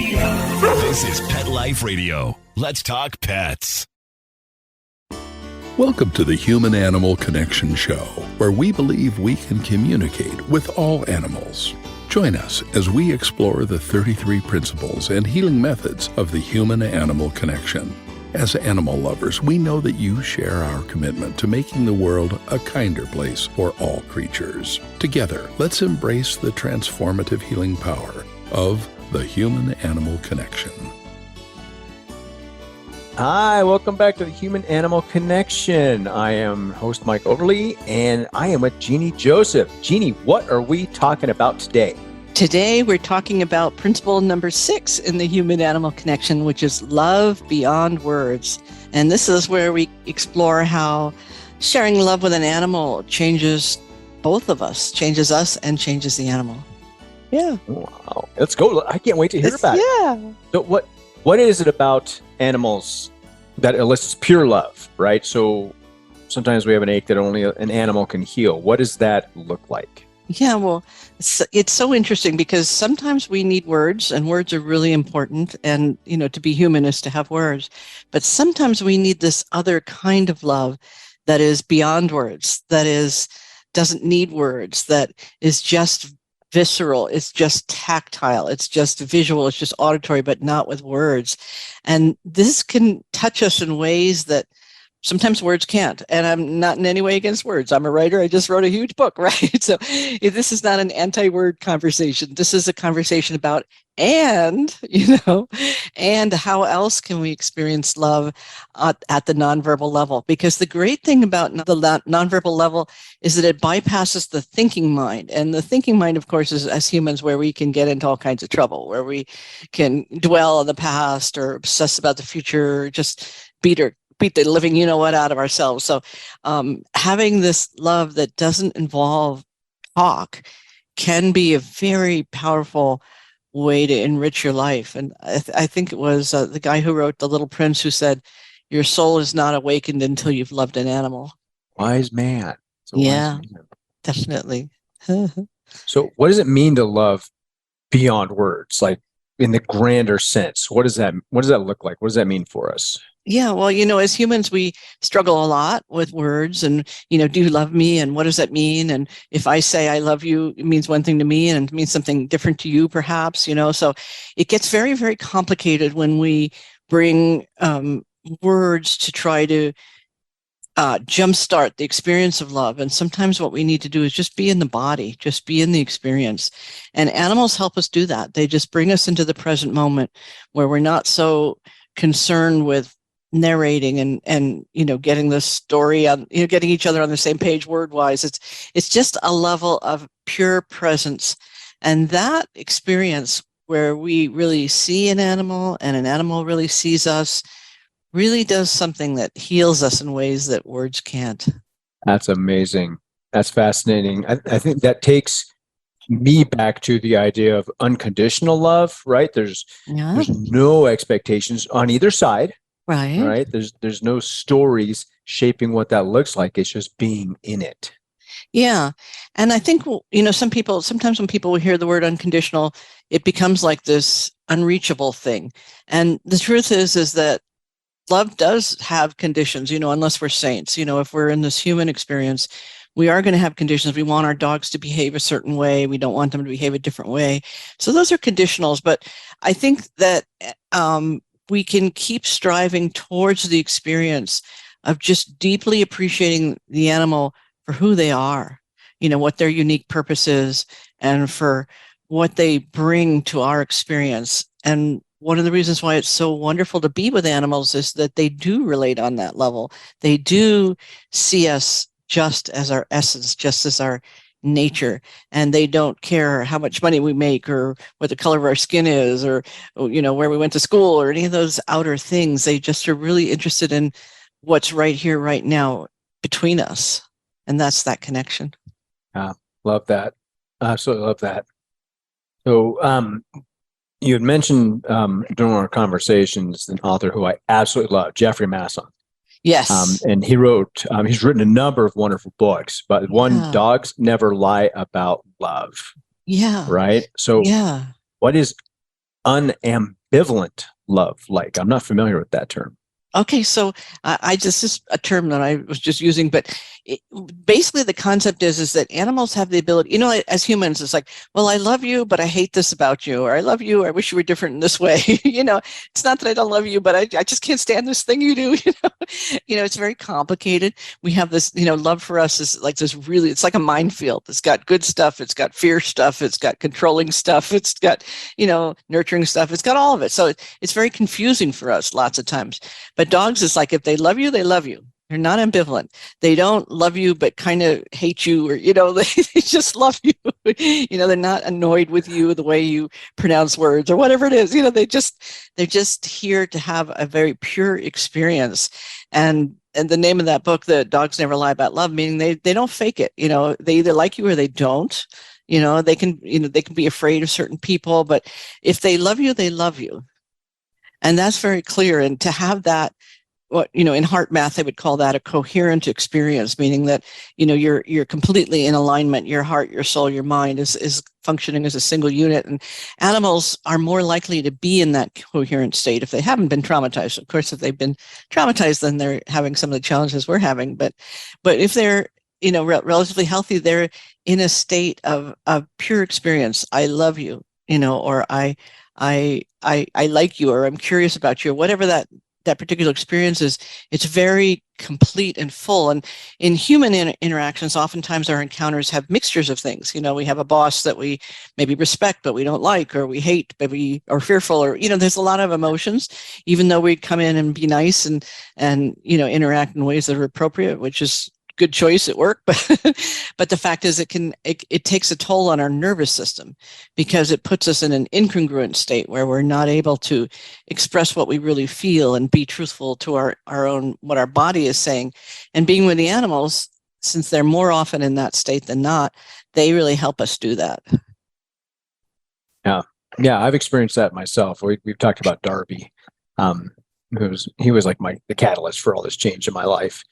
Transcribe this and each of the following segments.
This is Pet Life Radio. Let's talk pets. Welcome to the Human-Animal Connection Show, where we believe we can communicate with all animals. Join us as we explore the 33 principles and healing methods of the human-animal connection. As animal lovers, we know that you share our commitment to making the world a kinder place for all creatures. Together, let's embrace the transformative healing power of the human-animal connection. Hi, welcome back to the Human-Animal Connection. I am host Mike Overly, and I am with Jeannie Joseph. Jeannie, what are we talking about today? Today, we're talking about principle number 6 in the human-animal connection, which is love beyond words. And this is where we explore how sharing love with an animal changes both of us, changes us and changes the animal. Yeah. Wow. Let's go. I can't wait to hear about it. So what is it about animals that elicits pure love, right? So sometimes we have an ache that only an animal can heal. What does that look like? Yeah, well, it's so interesting because sometimes we need words, and words are really important. And, to be human is to have words. But sometimes we need this other kind of love that is beyond words, doesn't need words, that is just visceral, it's just tactile, it's just visual, it's just auditory, but not with words. And this can touch us in ways that sometimes words can't. And I'm not in any way against words. I'm a writer. I just wrote a huge book, right? So this is not an anti-word conversation. This is a conversation about and how else can we experience love at the nonverbal level? Because the great thing about the nonverbal level is that it bypasses the thinking mind. And the thinking mind, of course, is as humans where we can get into all kinds of trouble, where we can dwell on the past or obsess about the future, just beat the living out of ourselves. So having this love that doesn't involve talk can be a very powerful way to enrich your life. And I think it was the guy who wrote The Little Prince who said, your soul is not awakened until you've loved an animal. Wise man. Yeah, definitely. So what does it mean to love beyond words? Like in the grander sense, what does that look like? What does that mean for us? Yeah, well, as humans, we struggle a lot with words and, do you love me? And what does that mean? And if I say I love you, it means one thing to me and it means something different to you, perhaps, so it gets very, very complicated when we bring words to try to jumpstart the experience of love. And sometimes what we need to do is just be in the body, just be in the experience. And animals help us do that. They just bring us into the present moment where we're not so concerned with narrating and getting the story on, getting each other on the same page word wise. It's just a level of pure presence. And that experience where we really see an animal and an animal really sees us really does something that heals us in ways that words can't. That's amazing. That's fascinating. I think that takes me back to the idea of unconditional love, right? There's no expectations on either side. Right. There's no stories shaping what that looks like. It's just being in it. Yeah. And I think, sometimes when people hear the word unconditional, it becomes like this unreachable thing. And the truth is that love does have conditions, unless we're saints. If we're in this human experience, we are going to have conditions. We want our dogs to behave a certain way. We don't want them to behave a different way. So those are conditionals. But I think that we can keep striving towards the experience of just deeply appreciating the animal for who they are, what their unique purpose is, and for what they bring to our experience. And one of the reasons why it's so wonderful to be with animals is that they do relate on that level. They do see us just as our essence, just as our nature, and they don't care how much money we make or what the color of our skin is or where we went to school or any of those outer things. They just are really interested in what's right here, right now between us, and that's that connection. Love that. Absolutely love that. So you had mentioned during our conversations an author who I absolutely love, Jeffrey Masson. Yes. And he's written a number of wonderful books, but Dogs Never Lie About Love. Yeah. Right? So what is unambiguous ambivalent love like? I'm not familiar with that term. Okay, so this is a term that I was just using, but basically the concept is that animals have the ability, as humans, it's like, well, I love you, but I hate this about you, or I love you, or I wish you were different in this way. It's not that I don't love you, but I just can't stand this thing you do. It's very complicated. We have this, love for us is like this really, it's like a minefield. It's got good stuff, it's got fear stuff, it's got controlling stuff, it's got, nurturing stuff, it's got all of it. So it's very confusing for us lots of times. But dogs is like, if they love you, they love you. They're not ambivalent. They don't love you, but kind of hate you, or, they just love you. They're not annoyed with you, the way you pronounce words or whatever it is. They're just here to have a very pure experience. And the name of that book, The Dogs Never Lie About Love, meaning they don't fake it. They either like you or they don't. They can be afraid of certain people, but if they love you, they love you. And that's very clear. And to have that, in heart math, they would call that a coherent experience, meaning that, you're completely in alignment. Your heart, your soul, your mind is functioning as a single unit. And animals are more likely to be in that coherent state if they haven't been traumatized. Of course, if they've been traumatized, then they're having some of the challenges we're having. But if they're, relatively healthy, they're in a state of pure experience. I love you, or I like you, or I'm curious about you, or whatever that particular experience is. It's very complete and full. And in human interactions, oftentimes our encounters have mixtures of things. We have a boss that we maybe respect, but we don't like, or we hate, but we are fearful, or, there's a lot of emotions, even though we come in and be nice and interact in ways that are appropriate, which is good choice at work, but the fact is it takes a toll on our nervous system, because it puts us in an incongruent state where we're not able to express what we really feel and be truthful to our own, what our body is saying. And being with the animals, since they're more often in that state than not, they really help us do that. Yeah, I've experienced that myself. We've talked about Darby. He was like the catalyst for all this change in my life.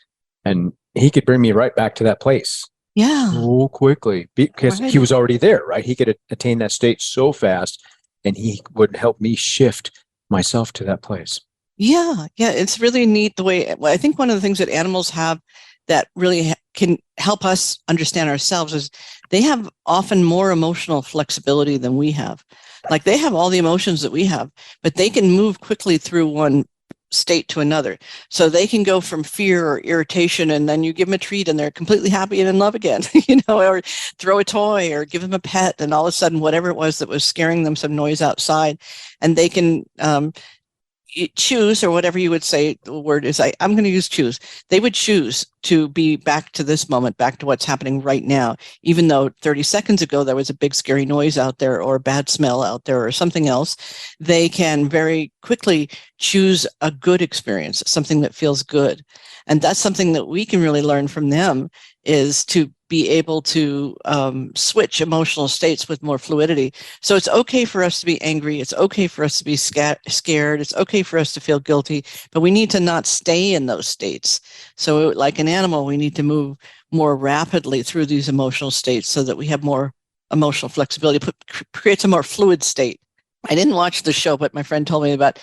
And he could bring me right back to that place. Yeah. So quickly, because he was already there, right? He could attain that state so fast, and he would help me shift myself to that place. Yeah. It's really neat the way, I think one of the things that animals have that really can help us understand ourselves is they have often more emotional flexibility than we have. Like, they have all the emotions that we have, but they can move quickly through one state to another. So they can go from fear or irritation, and then you give them a treat and they're completely happy and in love again, or throw a toy or give them a pet, and all of a sudden, whatever it was that was scaring them, some noise outside, and they can choose, or whatever you would say the word is, I'm going to use choose. They would choose to be back to this moment, back to what's happening right now, even though 30 seconds ago there was a big scary noise out there, or a bad smell out there, or something else. They can very quickly choose a good experience, something that feels good. And that's something that we can really learn from them, is to be able to switch emotional states with more fluidity. So it's okay for us to be angry. It's okay for us to be scared. It's okay for us to feel guilty, but we need to not stay in those states. So like an animal, we need to move more rapidly through these emotional states so that we have more emotional flexibility, creates a more fluid state. I didn't watch the show, but my friend told me about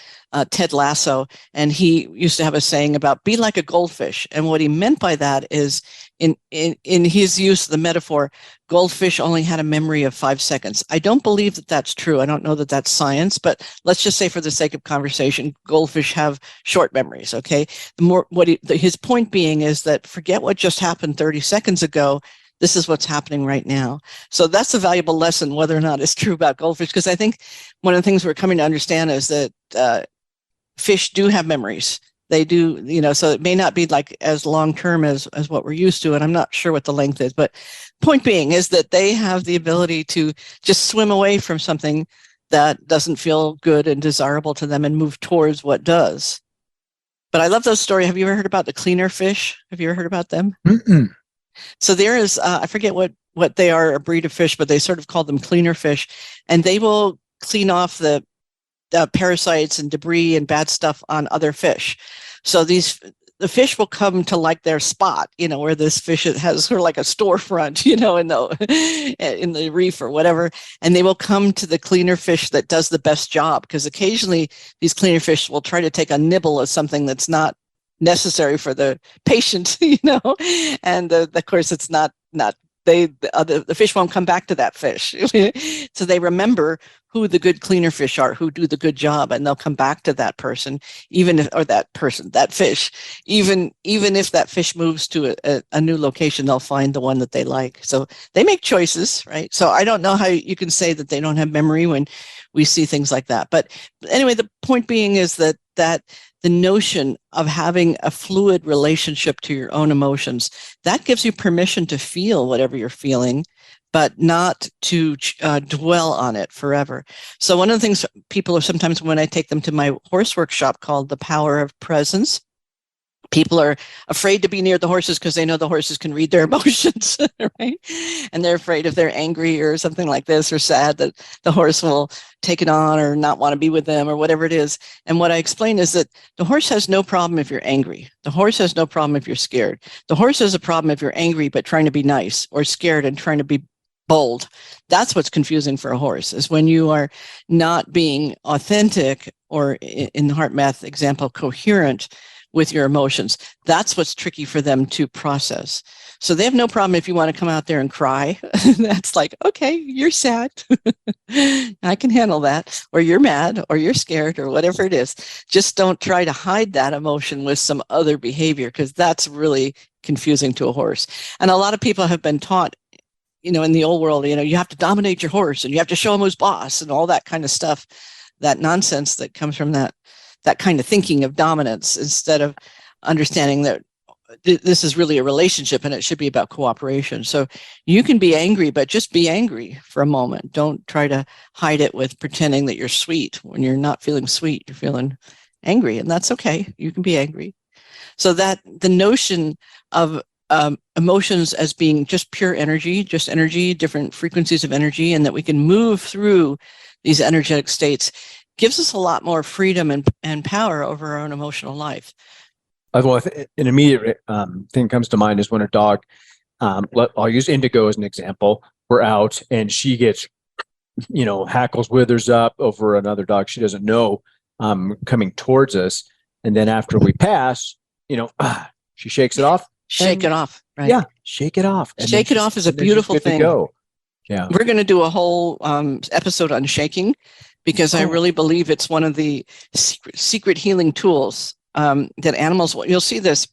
Ted Lasso, and he used to have a saying about be like a goldfish. And what he meant by that is, in his use of the metaphor, goldfish only had a memory of 5 seconds. I don't believe that that's true. I don't know that that's science, but let's just say for the sake of conversation, goldfish have short memories. Okay. His point being is that forget what just happened 30 seconds ago. This is what's happening right now. So that's a valuable lesson, whether or not it's true about goldfish, because I think one of the things we're coming to understand is that fish do have memories. They do, so it may not be like as long-term as what we're used to, and I'm not sure what the length is, but point being is that they have the ability to just swim away from something that doesn't feel good and desirable to them and move towards what does. But I love those stories. Have you ever heard about the cleaner fish? Have you ever heard about them? Mm-mm. So there is, I forget what they are, a breed of fish, but they sort of call them cleaner fish, and they will clean off the parasites and debris and bad stuff on other fish. So the fish will come to like their spot, where this fish has sort of like a storefront, in the reef or whatever. And they will come to the cleaner fish that does the best job, because occasionally these cleaner fish will try to take a nibble of something that's not necessary for the patient, and of course it's not the fish won't come back to that fish. So they remember who the good cleaner fish are, who do the good job, and they'll come back to that person, that fish, even if that fish moves to a new location, they'll find the one that they like. So they make choices, right? So I don't know how you can say that they don't have memory when we see things like that. But anyway, the point being is that the notion of having a fluid relationship to your own emotions, that gives you permission to feel whatever you're feeling, but not to dwell on it forever. So one of the things people are sometimes, when I take them to my horse workshop called The Power of Presence, people are afraid to be near the horses because they know the horses can read their emotions, right? And they're afraid if they're angry or something like this or sad that the horse will take it on or not want to be with them or whatever it is. And what I explain is that the horse has no problem if you're angry. The horse has no problem if you're scared. The horse has a problem if you're angry but trying to be nice, or scared and trying to be bold. That's what's confusing for a horse, is when you are not being authentic, or in the heart math example, coherent with your emotions. That's what's tricky for them to process. So they have no problem if you want to come out there and cry. That's like, okay, you're sad. I can handle that. Or you're mad, or you're scared, or whatever it is. Just don't try to hide that emotion with some other behavior, because that's really confusing to a horse. And a lot of people have been taught, in the old world, you have to dominate your horse and you have to show him who's boss and all that kind of stuff, that nonsense that comes from that kind of thinking of dominance, instead of understanding that this is really a relationship and it should be about cooperation. So you can be angry, but just be angry for a moment. Don't try to hide it with pretending that you're sweet when you're not feeling sweet. You're feeling angry, and that's okay. You can be angry. So that the notion of emotions as being just pure energy, different frequencies of energy, and that we can move through these energetic states, gives us a lot more freedom and power over our own emotional life. Well, an immediate thing comes to mind is when a dog, I'll use Indigo as an example. We're out and she gets, hackles, withers up over another dog she doesn't know coming towards us. And then after we pass, she shakes it off. Shake it off, right? Yeah, shake it off. And shake it off is a beautiful thing. Yeah, we're going to do a whole episode on shaking, because I really believe it's one of the secret healing tools that animals. You'll see this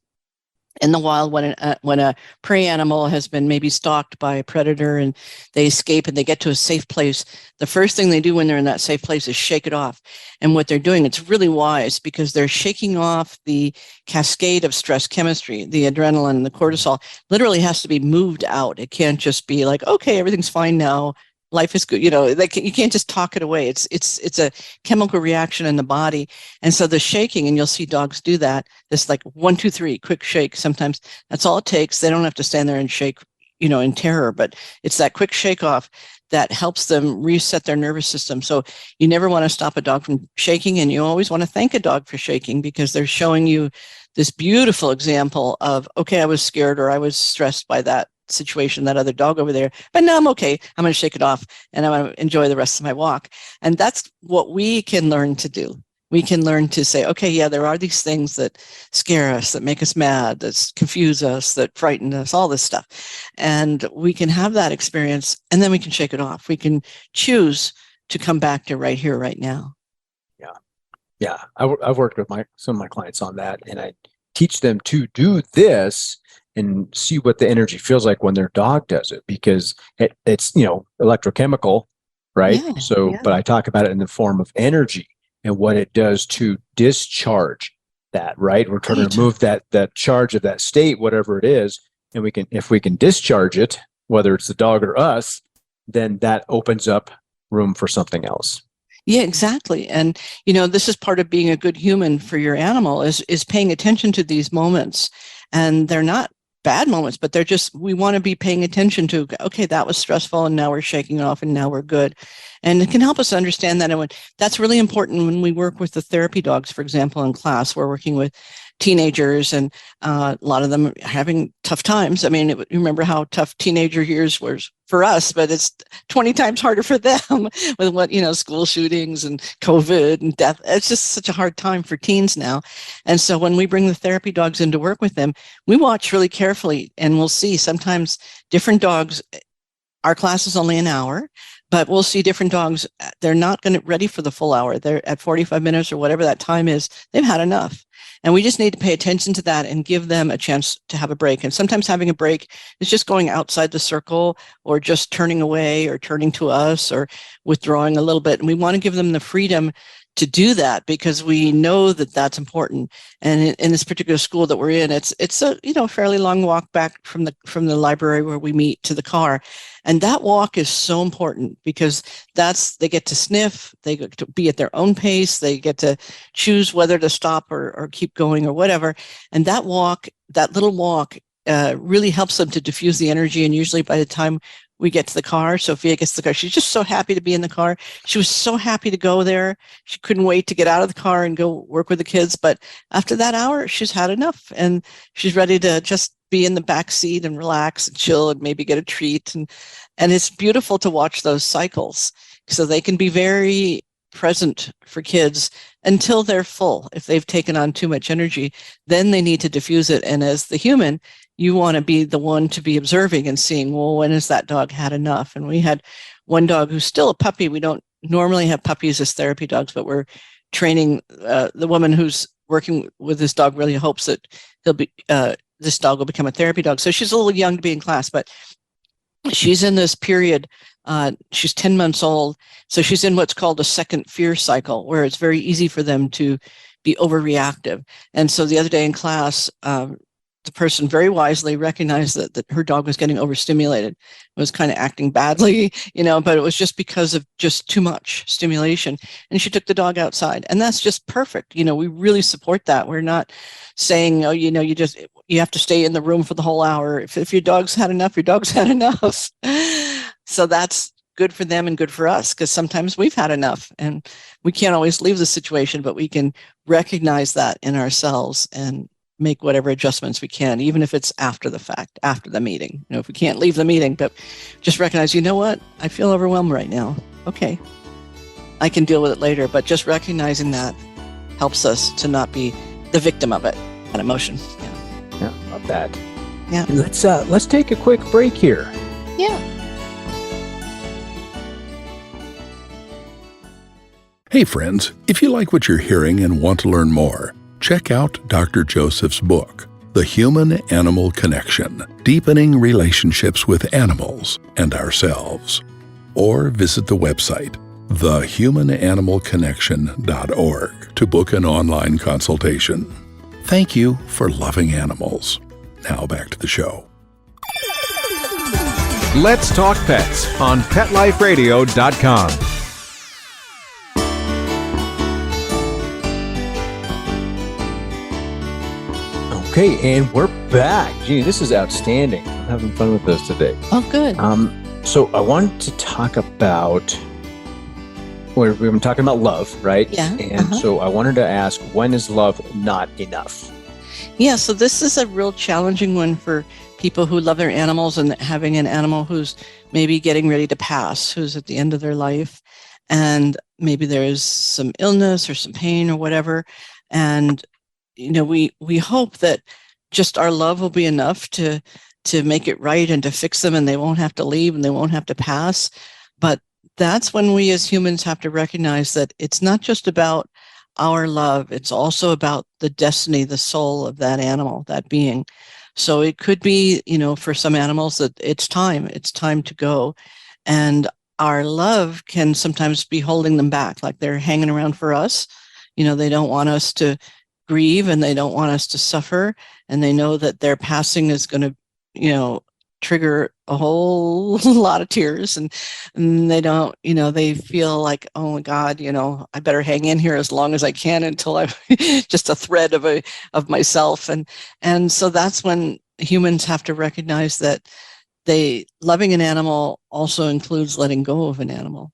in the wild when a prey animal has been maybe stalked by a predator and they escape and they get to a safe place. The first thing they do when they're in that safe place is shake it off. And what they're doing, it's really wise, because they're shaking off the cascade of stress chemistry, the adrenaline and the cortisol. Literally has to be moved out. It can't just be like, okay, everything's fine now, life is good. You can't just talk it away. It's a chemical reaction in the body. And so the shaking, and you'll see dogs do that, this like 1, 2, 3, quick shake. Sometimes that's all it takes. They don't have to stand there and shake, in terror, but it's that quick shake off that helps them reset their nervous system. So you never want to stop a dog from shaking, and you always want to thank a dog for shaking, because they're showing you this beautiful example of, okay, I was scared or I was stressed by that situation, that other dog over there, but now I'm okay. I'm going to shake it off and I'm going to enjoy the rest of my walk. And that's what we can learn to do. We can learn to say, okay, yeah, there are these things that scare us, that make us mad, that confuse us, that frighten us, all this stuff. And we can have that experience, and then we can shake it off. We can choose to come back to right here, right now. Yeah. I've worked with some of my clients on that, and I teach them to do this and see what the energy feels like when their dog does it, because it's electrochemical, right? But I talk about it in the form of energy and what it does to discharge that, right? We're trying to remove that charge of that state, whatever it is, and if we can discharge it, whether it's the dog or us, then that opens up room for something else. Yeah, exactly. And, this is part of being a good human for your animal is paying attention to these moments. And they're not bad moments, but we want to be paying attention to, okay, that was stressful and now we're shaking it off and now we're good. And it can help us understand that. And that's really important when we work with the therapy dogs, for example, in class. We're working with teenagers, and a lot of them are having tough times. I mean, you remember how tough teenager years was for us, but it's 20 times harder for them with what, school shootings and COVID and death. It's just such a hard time for teens now. And so when we bring the therapy dogs in to work with them, we watch really carefully, and we'll see sometimes different dogs. Our class is only an hour, but we'll see different dogs. They're not ready for the full hour. They're at 45 minutes or whatever that time is. They've had enough. And we just need to pay attention to that and give them a chance to have a break. And sometimes having a break is just going outside the circle, or just turning away, or turning to us, or withdrawing a little bit. And we want to give them the freedom to do that, because we know that that's important. And in this particular school that we're in, it's a fairly long walk back from the library where we meet to the car. And that walk is so important, because they get to sniff, they get to be at their own pace, they get to choose whether to stop or keep going or whatever. And that little walk really helps them to diffuse the energy. And usually by the time we get to the car, Sophia gets to the car, she's just so happy to be in the car. She was so happy to go there. She couldn't wait to get out of the car and go work with the kids. But after that hour, she's had enough, and she's ready to just be in the back seat and relax and chill and maybe get a treat. And it's beautiful to watch those cycles, so they can be very present for kids until they're full. If they've taken on too much energy, then they need to diffuse it. And as the human, you want to be the one to be observing and seeing, well, when has that dog had enough? And we had one dog who's still a puppy. We don't normally have puppies as therapy dogs, but we're training. The woman who's working with this dog really hopes that this dog will become a therapy dog. So she's a little young to be in class, but she's in this period. She's 10 months old. So she's in what's called a second fear cycle, where it's very easy for them to be overreactive. And so the other day in class, the person very wisely recognized that her dog was getting overstimulated, was kind of acting badly, but it was just because of just too much stimulation. And she took the dog outside, and that's just perfect. We really support that. We're not saying, oh, you have to stay in the room for the whole hour. If your dog's had enough, your dog's had enough. So that's good for them and good for us, because sometimes we've had enough, and we can't always leave the situation, but we can recognize that in ourselves and make whatever adjustments we can, even if it's after the fact, after the meeting. If we can't leave the meeting, but just recognize, you know what, I feel overwhelmed right now. Okay, I can deal with it later. But just recognizing that helps us to not be the victim of it, that emotion. Yeah, love that. Yeah. Let's take a quick break here. Yeah. Hey friends, if you like what you're hearing and want to learn more, check out Dr. Joseph's book, The Human-Animal Connection, Deepening Relationships with Animals and Ourselves. Or visit the website, thehumananimalconnection.org, to book an online consultation. Thank you for loving animals. Now back to the show. Let's Talk Pets on PetLifeRadio.com. Okay, and we're back. Gee, this is outstanding. I'm having fun with this today. Oh, good. So I wanted to talk about, we've been talking about love, right? Yeah. And so I wanted to ask, when is love not enough? Yeah, so this is a real challenging one for people who love their animals, and having an animal who's maybe getting ready to pass, who's at the end of their life, and maybe there is some illness or some pain or whatever. And we hope that just our love will be enough to make it right and to fix them, and they won't have to leave and they won't have to pass. But that's when we as humans have to recognize that it's not just about our love, it's also about the destiny, the soul of that animal, that being. So it could be, for some animals that it's time to go. And our love can sometimes be holding them back, like they're hanging around for us. They don't want us to grieve, and they don't want us to suffer, and they know that their passing is going to trigger a whole lot of tears, and they don't they feel like, oh my God, I better hang in here as long as I can until I'm just a thread of myself. And so that's when humans have to recognize that loving an animal also includes letting go of an animal.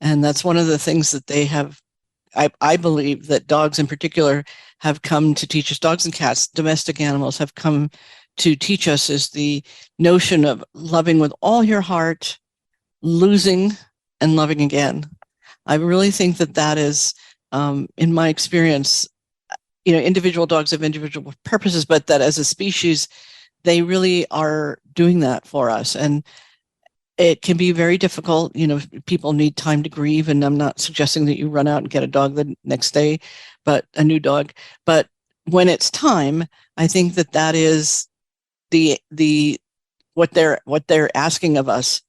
And that's one of the things that they have. I believe that dogs in particular have come to teach us, dogs and cats, domestic animals have come to teach us, is the notion of loving with all your heart, losing, and loving again. I really think that is, in my experience, individual dogs have individual purposes, but that as a species, they really are doing that for us. And it can be very difficult. People need time to grieve, and I'm not suggesting that you run out and get a dog the next day, but a new dog. But when it's time, I think that is the what they're asking of us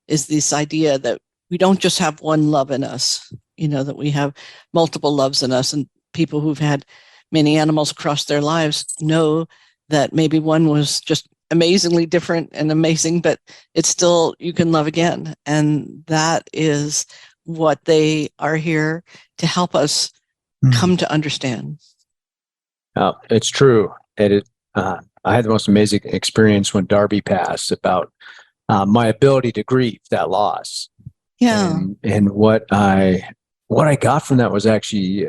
is this idea that we don't just have one love in us, that we have multiple loves in us. And people who've had many animals across their lives know that maybe one was just amazingly different and amazing, but it's still, you can love again. And that is what they are here to help us come to understand. It's true. I had the most amazing experience when Darby passed, about my ability to grieve that loss. Yeah. And what I got from that was actually,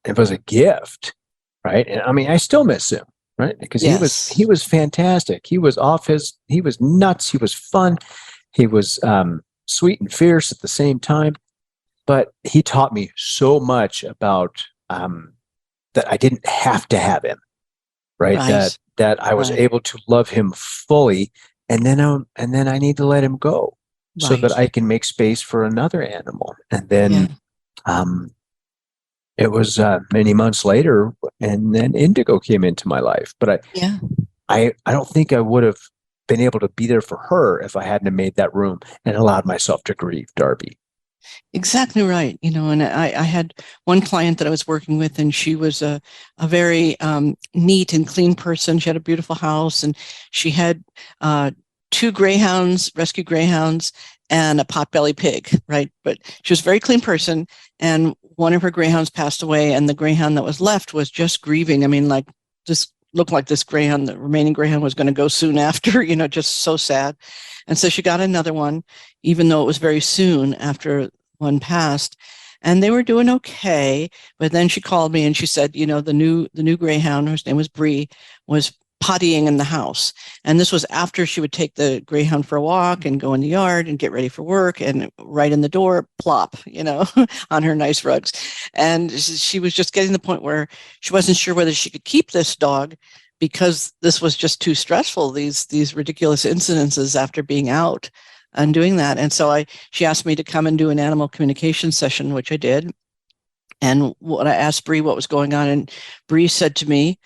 it was a gift, right? And I mean, I still miss him, right? Because he was fantastic. He was nuts. He was fun. He was sweet and fierce at the same time. But he taught me so much about that I didn't have to have him, right? That I was able to love him fully, and then I need to let him go so that I can make space for another animal. And then it was many months later, and then Indigo came into my life. But I don't think I would have been able to be there for her if I hadn't have made that room and allowed myself to grieve Darby. Exactly right. And I had one client that I was working with, and she was a very neat and clean person. She had a beautiful house, and she had 2 greyhounds, rescue greyhounds, and a potbelly pig, right? But she was a very clean person, and one of her greyhounds passed away, and the greyhound that was left was just grieving. I mean, like, just looked like this greyhound, the remaining greyhound, was going to go soon after, just so sad. And so she got another one, even though it was very soon after one passed, and they were doing okay. But then she called me and she said, the new greyhound, her name was Bree, was pottying in the house. And this was after she would take the greyhound for a walk and go in the yard and get ready for work, and right in the door, plop, on her nice rugs. And she was just getting to the point where she wasn't sure whether she could keep this dog, because this was just too stressful, these ridiculous incidences after being out and doing that. And so she asked me to come and do an animal communication session, which I did. And I asked Bree what was going on, and Bree said to me,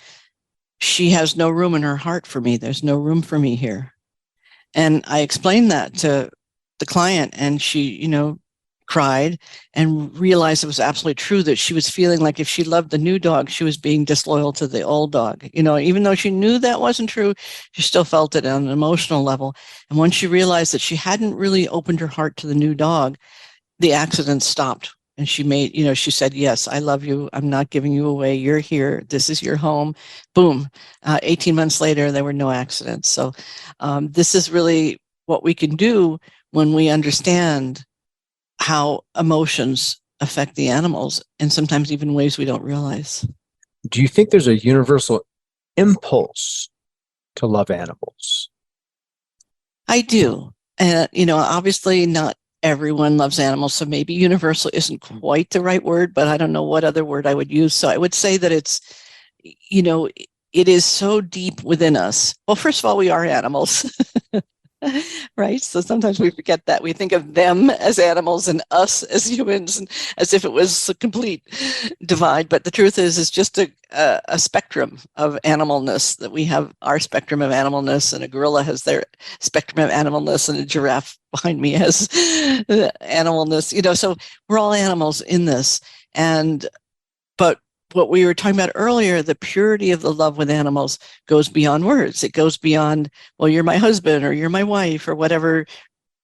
she has no room in her heart for me. There's no room for me here. And I explained that to the client, and she, cried and realized it was absolutely true, that she was feeling like if she loved the new dog, she was being disloyal to the old dog. Even though she knew that wasn't true, she still felt it on an emotional level. And once she realized that she hadn't really opened her heart to the new dog, the accident stopped. And she said, yes, I love you. I'm not giving you away. You're here. This is your home. Boom. 18 months later, there were no accidents. So this is really what we can do when we understand how emotions affect the animals, and sometimes even ways we don't realize. Do you think there's a universal impulse to love animals? I do. Obviously not everyone loves animals, so maybe universal isn't quite the right word, but I don't know what other word I would use. So I would say that it's, it is so deep within us. Well, first of all, we are animals. Right? So sometimes we forget that. We think of them as animals and us as humans, and as if it was a complete divide. But the truth is, it's just a spectrum of animalness, that we have our spectrum of animalness, and a gorilla has their spectrum of animalness, and a giraffe behind me has animalness. So we're all animals in this. But what we were talking about earlier, the purity of the love with animals goes beyond words. It goes beyond, well, you're my husband or you're my wife or whatever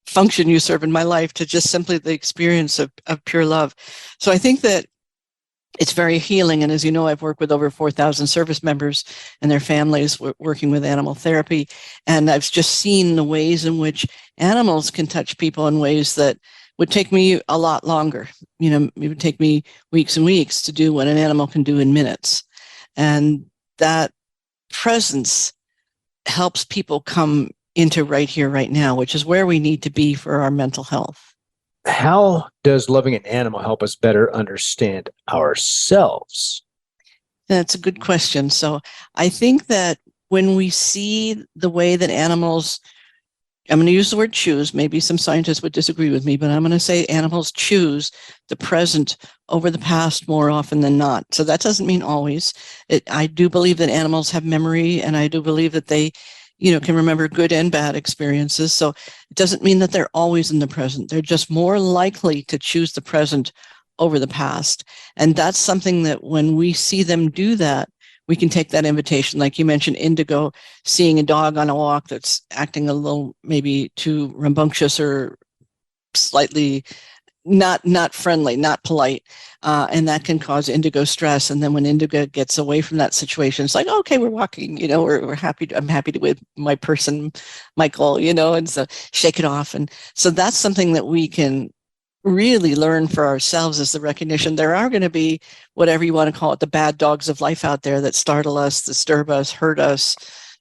function you serve in my life, to just simply the experience of pure love. So I think that it's very healing. And as you know, I've worked with over 4,000 service members and their families working with animal therapy. And I've just seen the ways in which animals can touch people in ways that would take me a lot longer. It would take me weeks and weeks to do what an animal can do in minutes. And that presence helps people come into right here, right now, which is where we need to be for our mental health. How does loving an animal help us better understand ourselves? That's a good question. So I think that when we see the way that animals, I'm going to use the word choose, maybe some scientists would disagree with me, but I'm going to say animals choose the present over the past more often than not. So that doesn't mean always. I do believe that animals have memory, and I do believe that they, can remember good and bad experiences. So it doesn't mean that they're always in the present. They're just more likely to choose the present over the past. And that's something that when we see them do that, we can take that invitation. Like you mentioned, Indigo, seeing a dog on a walk that's acting a little maybe too rambunctious or slightly not friendly, not polite. And that can cause Indigo stress. And then when Indigo gets away from that situation, it's like, okay, we're walking, we're happy. I'm happy to with my person, Michael, and so shake it off. And so that's something that we can really learn for ourselves, is the recognition there are going to be, whatever you want to call it, the bad dogs of life out there that startle us, disturb us, hurt us,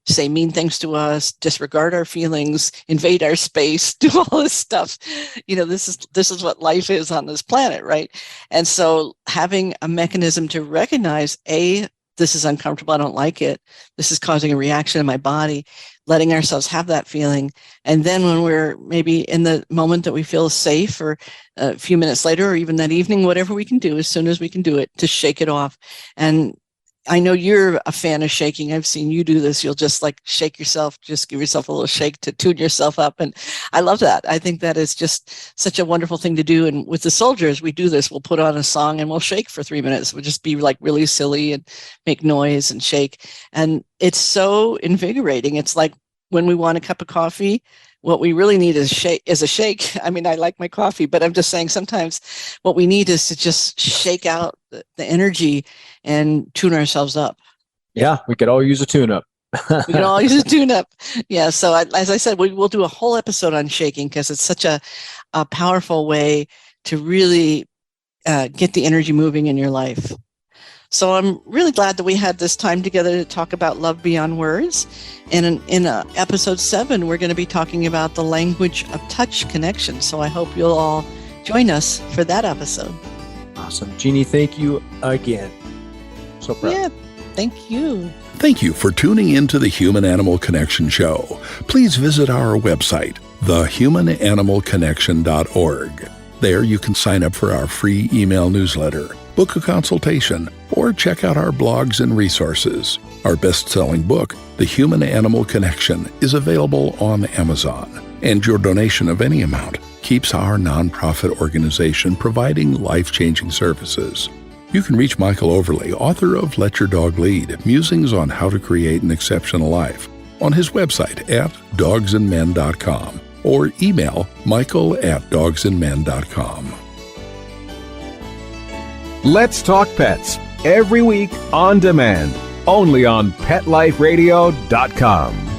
say mean things to us, disregard our feelings, invade our space, do all this stuff. This is what life is on this planet, right? And so having a mechanism to recognize, this is uncomfortable, I don't like it, this is causing a reaction in my body, letting ourselves have that feeling. And then when we're maybe in the moment that we feel safe, or a few minutes later, or even that evening, whatever we can do, as soon as we can do it, to shake it off. And I know you're a fan of shaking. I've seen you do this. You'll just like shake yourself, just give yourself a little shake to tune yourself up. And I love that. I think that is just such a wonderful thing to do. And with the soldiers, we do this. We'll put on a song and we'll shake for 3 minutes. We'll just be like really silly and make noise and shake. And it's so invigorating. It's like when we want a cup of coffee, what we really need is a shake. I mean, I like my coffee, but I'm just saying sometimes what we need is to just shake out the energy and tune ourselves up. Yeah, we could all use a tune-up. We can all use a tune-up. Yeah, so as I said, we'll do a whole episode on shaking, because it's such a powerful way to really get the energy moving in your life. So I'm really glad that we had this time together to talk about love beyond words. And in episode 7, we're going to be talking about the language of touch connection. So I hope you'll all join us for that episode. Awesome. Jeannie, thank you again. So proud. Yeah, thank you. Thank you for tuning into the Human Animal Connection Show. Please visit our website, thehumananimalconnection.org. There you can sign up for our free email newsletter, book a consultation, or check out our blogs and resources. Our best-selling book, The Human Animal Connection, is available on Amazon. And your donation of any amount keeps our nonprofit organization providing life-changing services. You can reach Michael Overly, author of Let Your Dog Lead, Musings on How to Create an Exceptional Life, on his website at dogsandmen.com, or email michael@dogsandmen.com. Let's Talk Pets, every week on demand, only on PetLifeRadio.com.